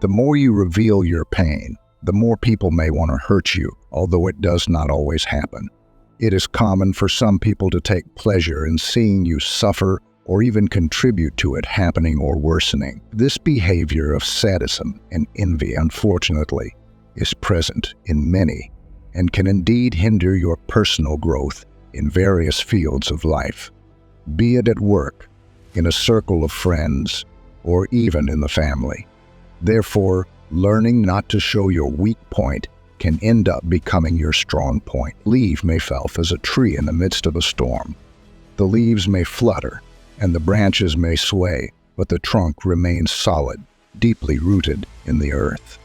The more you reveal your pain, the more people may want to hurt you, although it does not always happen. It is common for some people to take pleasure in seeing you suffer or even contribute to it happening or worsening. This behavior of sadism and envy, unfortunately, is present in many and can indeed hinder your personal growth in various fields of life, be it at work, in a circle of friends, or even in the family. Therefore, learning not to show your weak point can end up becoming your strong point. Leaf may fall as a tree in the midst of a storm. The leaves may flutter, and the branches may sway, but the trunk remains solid, deeply rooted in the earth.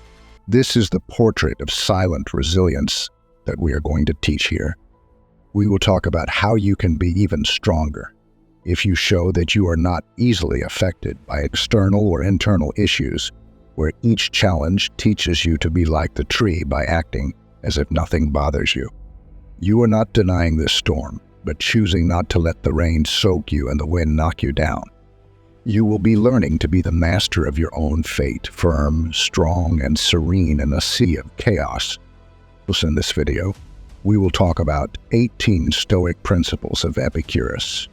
This is the portrait of silent resilience that we are going to teach here. We will talk about how you can be even stronger if you show that you are not easily affected by external or internal issues, where each challenge teaches you to be like the tree by acting as if nothing bothers you. You are not denying this storm, but choosing not to let the rain soak you and the wind knock you down. You will be learning to be the master of your own fate, firm, strong, and serene in a sea of chaos. In this video, we will talk about 18 Stoic principles of Epictetus,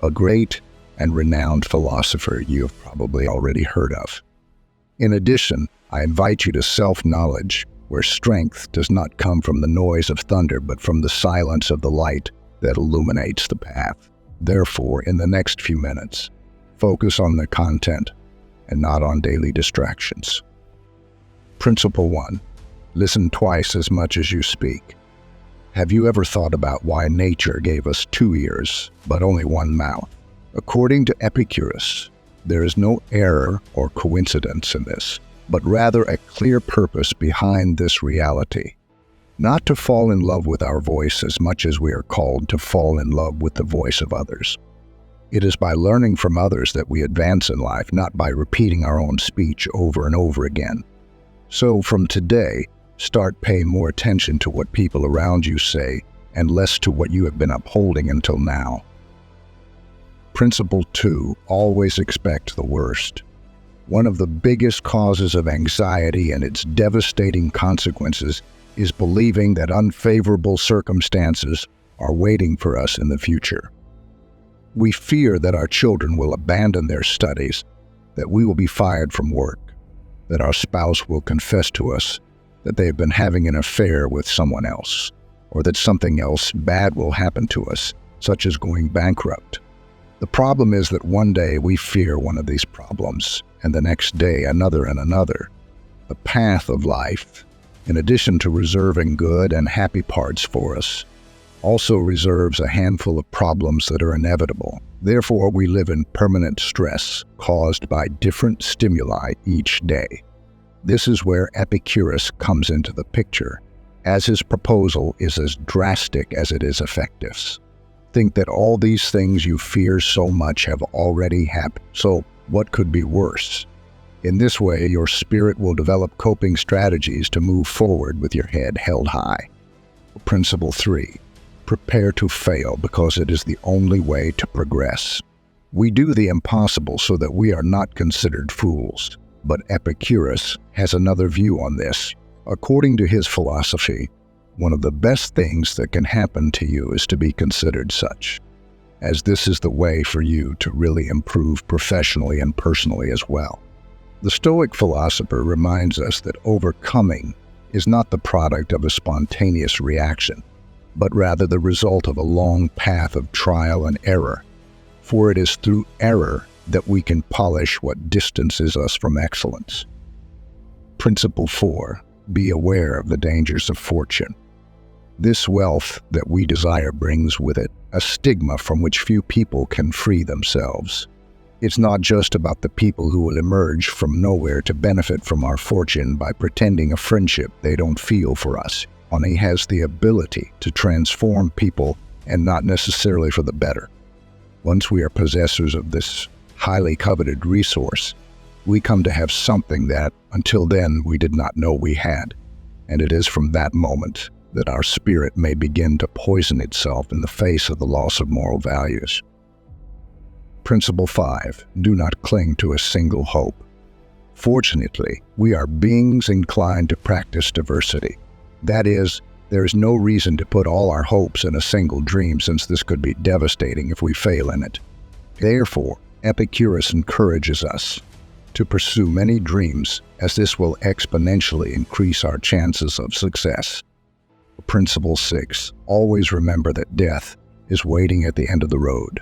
a great and renowned philosopher you have probably already heard of. In addition, I invite you to self-knowledge, where strength does not come from the noise of thunder, but from the silence of the light that illuminates the path. Therefore, in the next few minutes, focus on the content and not on daily distractions. Principle 1. Listen twice as much as you speak. Have you ever thought about why nature gave us 2 ears, but only 1 mouth? According to Epictetus, there is no error or coincidence in this, but rather a clear purpose behind this reality. Not to fall in love with our voice as much as we are called to fall in love with the voice of others. It is by learning from others that we advance in life, not by repeating our own speech over and over again. So from today, start paying more attention to what people around you say and less to what you have been upholding until now. Principle 2. Always expect the worst. One of the biggest causes of anxiety and its devastating consequences is believing that unfavorable circumstances are waiting for us in the future. We fear that our children will abandon their studies, that we will be fired from work, that our spouse will confess to us that they have been having an affair with someone else, or that something else bad will happen to us, such as going bankrupt. The problem is that one day we fear one of these problems, and the next day another and another. The path of life, in addition to reserving good and happy parts for us, also reserves a handful of problems that are inevitable. Therefore, we live in permanent stress caused by different stimuli each day. This is where Epictetus comes into the picture, as his proposal is as drastic as it is effective. Think that all these things you fear so much have already happened, so what could be worse? In this way, your spirit will develop coping strategies to move forward with your head held high. Principle 3. Prepare to fail because it is the only way to progress. We do the impossible so that we are not considered fools, but Epictetus has another view on this. According to his philosophy, one of the best things that can happen to you is to be considered such, as this is the way for you to really improve professionally and personally as well. The Stoic philosopher reminds us that overcoming is not the product of a spontaneous reaction, but rather the result of a long path of trial and error, for it is through error that we can polish what distances us from excellence. Principle 4. Be aware of the dangers of fortune. This wealth that we desire brings with it a stigma from which few people can free themselves. It's not just about the people who will emerge from nowhere to benefit from our fortune by pretending a friendship they don't feel for us. Money has the ability to transform people, and not necessarily for the better. Once we are possessors of this highly coveted resource, we come to have something that, until then, we did not know we had. And it is from that moment that our spirit may begin to poison itself in the face of the loss of moral values. Principle 5. Do not cling to a single hope. Fortunately, we are beings inclined to practice diversity. That is, there is no reason to put all our hopes in a single dream, since this could be devastating if we fail in it. Therefore, Epictetus encourages us to pursue many dreams, as this will exponentially increase our chances of success. Principle 6. Always remember that death is waiting at the end of the road.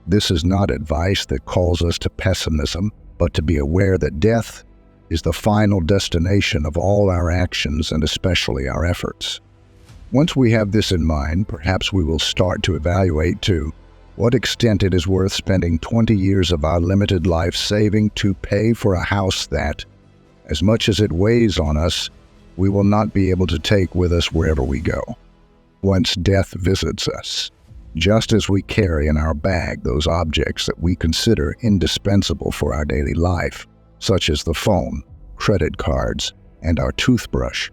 This is not advice that calls us to pessimism, but to be aware that death is the final destination of all our actions and especially our efforts. Once we have this in mind, perhaps we will start to evaluate to what extent it is worth spending 20 years of our limited life saving to pay for a house that, as much as it weighs on us, we will not be able to take with us wherever we go once death visits us. Just as we carry in our bag those objects that we consider indispensable for our daily life, such as the phone, credit cards, and our toothbrush,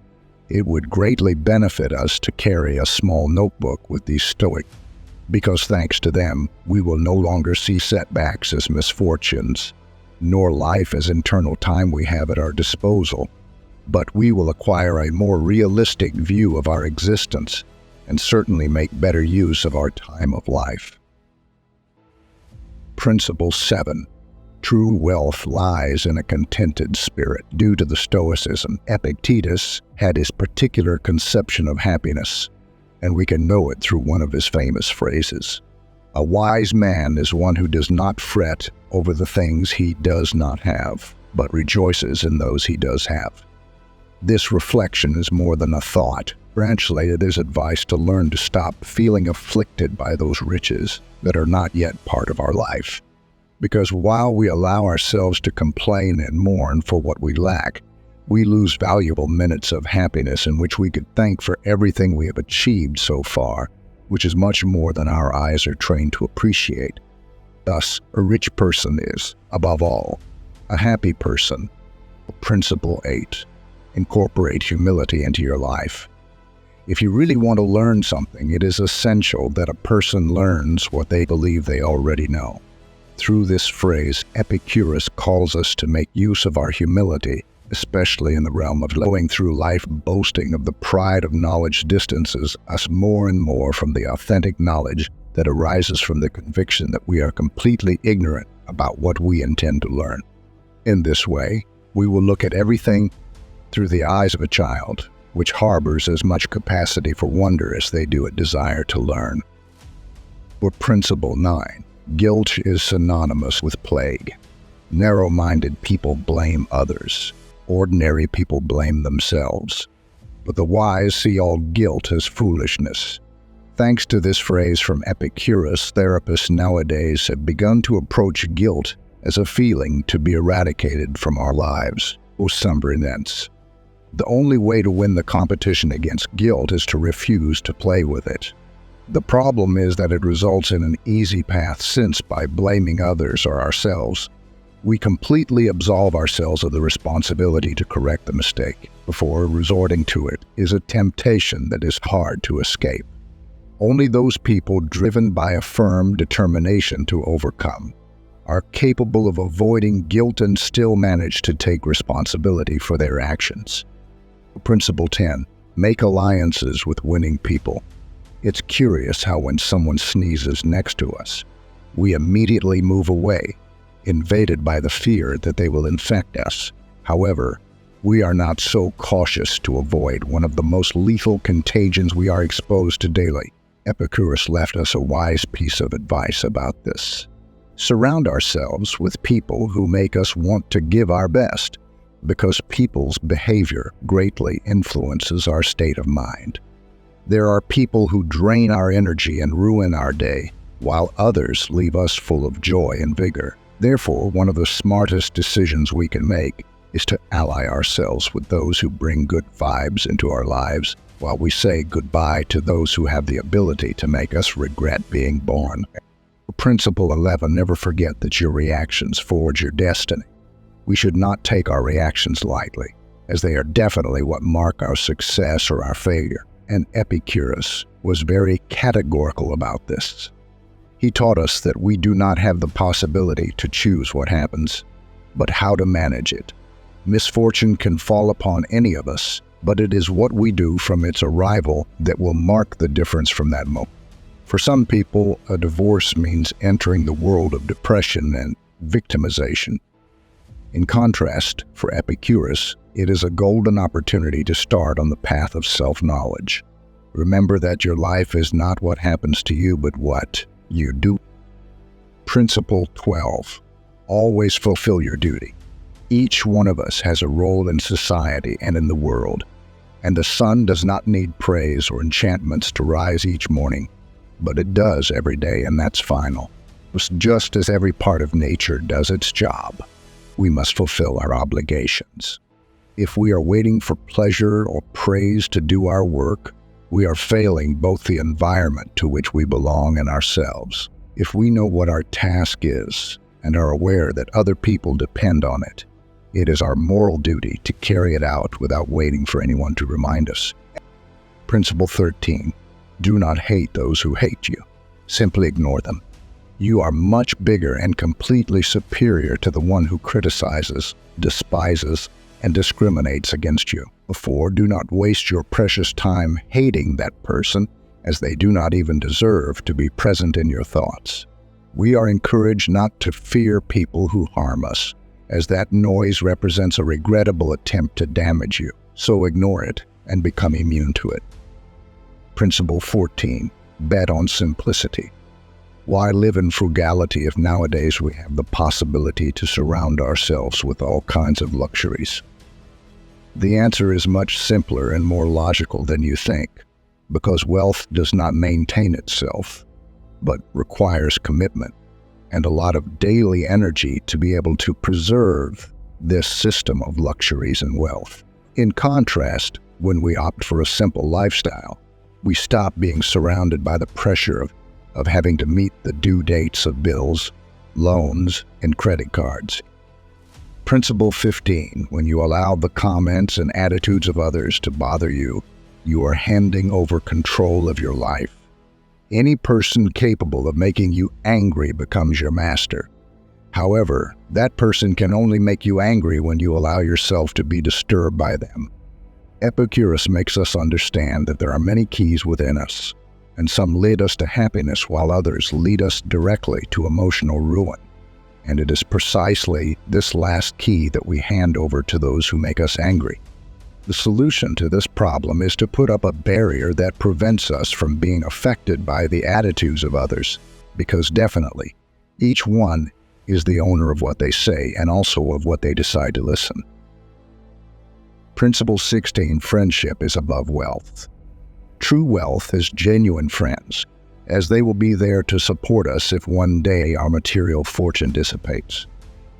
it would greatly benefit us to carry a small notebook with these Stoic, because thanks to them, we will no longer see setbacks as misfortunes, nor life as internal time we have at our disposal, but we will acquire a more realistic view of our existence and certainly make better use of our time of life. Principle 7. True wealth lies in a contented spirit. Due to the Stoicism, Epictetus had his particular conception of happiness, and we can know it through one of his famous phrases. A wise man is one who does not fret over the things he does not have, but rejoices in those he does have. This reflection is more than a thought. Translated as advice to learn to stop feeling afflicted by those riches that are not yet part of our life. Because while we allow ourselves to complain and mourn for what we lack, we lose valuable minutes of happiness in which we could thank for everything we have achieved so far, which is much more than our eyes are trained to appreciate. Thus, a rich person is, above all, a happy person. Principle 8. Incorporate humility into your life. If you really want to learn something, it is essential that a person learns what they believe they already know. Through this phrase, Epictetus calls us to make use of our humility, especially in the realm of going through life boasting of the pride of knowledge distances us more and more from the authentic knowledge that arises from the conviction that we are completely ignorant about what we intend to learn. In this way, we will look at everything through the eyes of a child, which harbors as much capacity for wonder as they do a desire to learn. For Principle 9, guilt is synonymous with plague. Narrow-minded people blame others. Ordinary people blame themselves. But the wise see all guilt as foolishness. Thanks to this phrase from Epictetus, therapists nowadays have begun to approach guilt as a feeling to be eradicated from our lives, or somnolence. The only way to win the competition against guilt is to refuse to play with it. The problem is that it results in an easy path, since by blaming others or ourselves, we completely absolve ourselves of the responsibility to correct the mistake. Before resorting to it is a temptation that is hard to escape. Only those people driven by a firm determination to overcome are capable of avoiding guilt and still manage to take responsibility for their actions. Principle 10. Make alliances with winning people. It's curious how when someone sneezes next to us, we immediately move away, invaded by the fear that they will infect us. However, we are not so cautious to avoid one of the most lethal contagions we are exposed to daily. Epictetus left us a wise piece of advice about this. Surround ourselves with people who make us want to give our best, because people's behavior greatly influences our state of mind. There are people who drain our energy and ruin our day, while others leave us full of joy and vigor. Therefore, one of the smartest decisions we can make is to ally ourselves with those who bring good vibes into our lives, while we say goodbye to those who have the ability to make us regret being born. Principle 11. Never forget that your reactions forge your destiny. We should not take our reactions lightly, as they are definitely what mark our success or our failure. And Epictetus was very categorical about this. He taught us that we do not have the possibility to choose what happens, but how to manage it. Misfortune can fall upon any of us, but it is what we do from its arrival that will mark the difference from that moment. For some people, a divorce means entering the world of depression and victimization. In contrast, for Epictetus, it is a golden opportunity to start on the path of self-knowledge. Remember that your life is not what happens to you, but what you do. Principle 12. Always fulfill your duty. Each one of us has a role in society and in the world, and the sun does not need praise or enchantments to rise each morning, but it does every day, and that's final. Just as every part of nature does its job, we must fulfill our obligations. If we are waiting for pleasure or praise to do our work, we are failing both the environment to which we belong and ourselves. If we know what our task is and are aware that other people depend on it, it is our moral duty to carry it out without waiting for anyone to remind us. Principle 13. Do not hate those who hate you. Simply ignore them. You are much bigger and completely superior to the one who criticizes, despises, and discriminates against you. Therefore, do not waste your precious time hating that person, as they do not even deserve to be present in your thoughts. We are encouraged not to fear people who harm us, as that noise represents a regrettable attempt to damage you, so ignore it and become immune to it. Principle 14. Bet on simplicity. Why live in frugality if nowadays we have the possibility to surround ourselves with all kinds of luxuries? The answer is much simpler and more logical than you think, because wealth does not maintain itself, but requires commitment and a lot of daily energy to be able to preserve this system of luxuries and wealth. In contrast, when we opt for a simple lifestyle, we stop being surrounded by the pressure of having to meet the due dates of bills, loans, and credit cards. Principle 15. When you allow the comments and attitudes of others to bother you, you are handing over control of your life. Any person capable of making you angry becomes your master. However, that person can only make you angry when you allow yourself to be disturbed by them. Epictetus makes us understand that there are many keys within us, and some lead us to happiness while others lead us directly to emotional ruin. And it is precisely this last key that we hand over to those who make us angry. The solution to this problem is to put up a barrier that prevents us from being affected by the attitudes of others, because definitely, each one is the owner of what they say and also of what they decide to listen. Principle 16. Friendship is above wealth. True wealth is genuine friends, as they will be there to support us if one day our material fortune dissipates.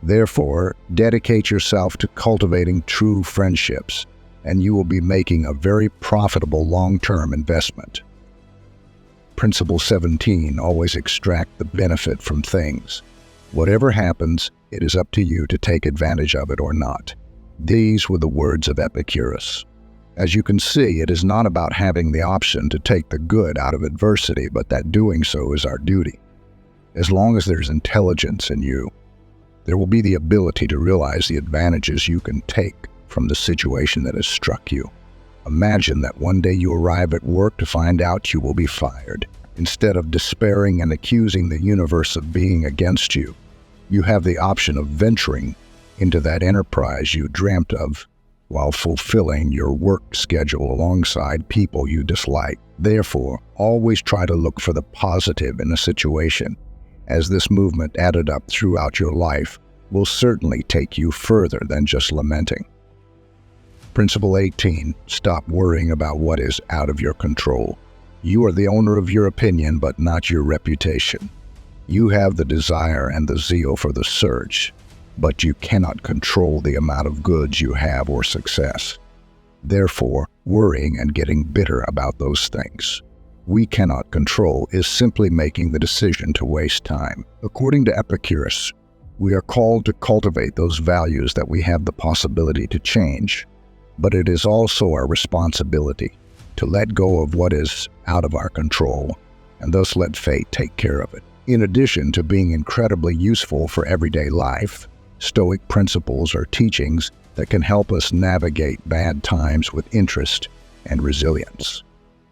Therefore, dedicate yourself to cultivating true friendships, and you will be making a very profitable long-term investment. Principle 17. Always extract the benefit from things. Whatever happens, it is up to you to take advantage of it or not. These were the words of Epictetus. As you can see, it is not about having the option to take the good out of adversity, but that doing so is our duty. As long as there's intelligence in you, there will be the ability to realize the advantages you can take from the situation that has struck you. Imagine that one day you arrive at work to find out you will be fired. Instead of despairing and accusing the universe of being against you, you have the option of venturing into that enterprise you dreamt of while fulfilling your work schedule alongside people you dislike. Therefore, always try to look for the positive in a situation, as this movement added up throughout your life will certainly take you further than just lamenting. Principle 18. Stop worrying about what is out of your control. You are the owner of your opinion, but not your reputation. You have the desire and the zeal for the search, but you cannot control the amount of goods you have or success. Therefore, worrying and getting bitter about those things we cannot control is simply making the decision to waste time. According to Epictetus, we are called to cultivate those values that we have the possibility to change, but it is also our responsibility to let go of what is out of our control and thus let fate take care of it. In addition to being incredibly useful for everyday life, Stoic principles are teachings that can help us navigate bad times with interest and resilience.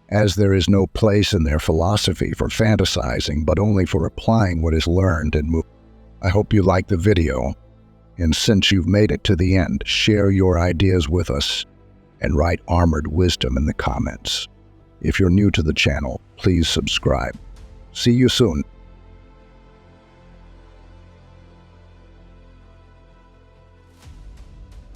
As there is no place in their philosophy for fantasizing, but only for applying what is learned and moved. I hope you liked the video, and since you've made it to the end, share your ideas with us and write armored wisdom in the comments. If you're new to the channel, please subscribe. See you soon.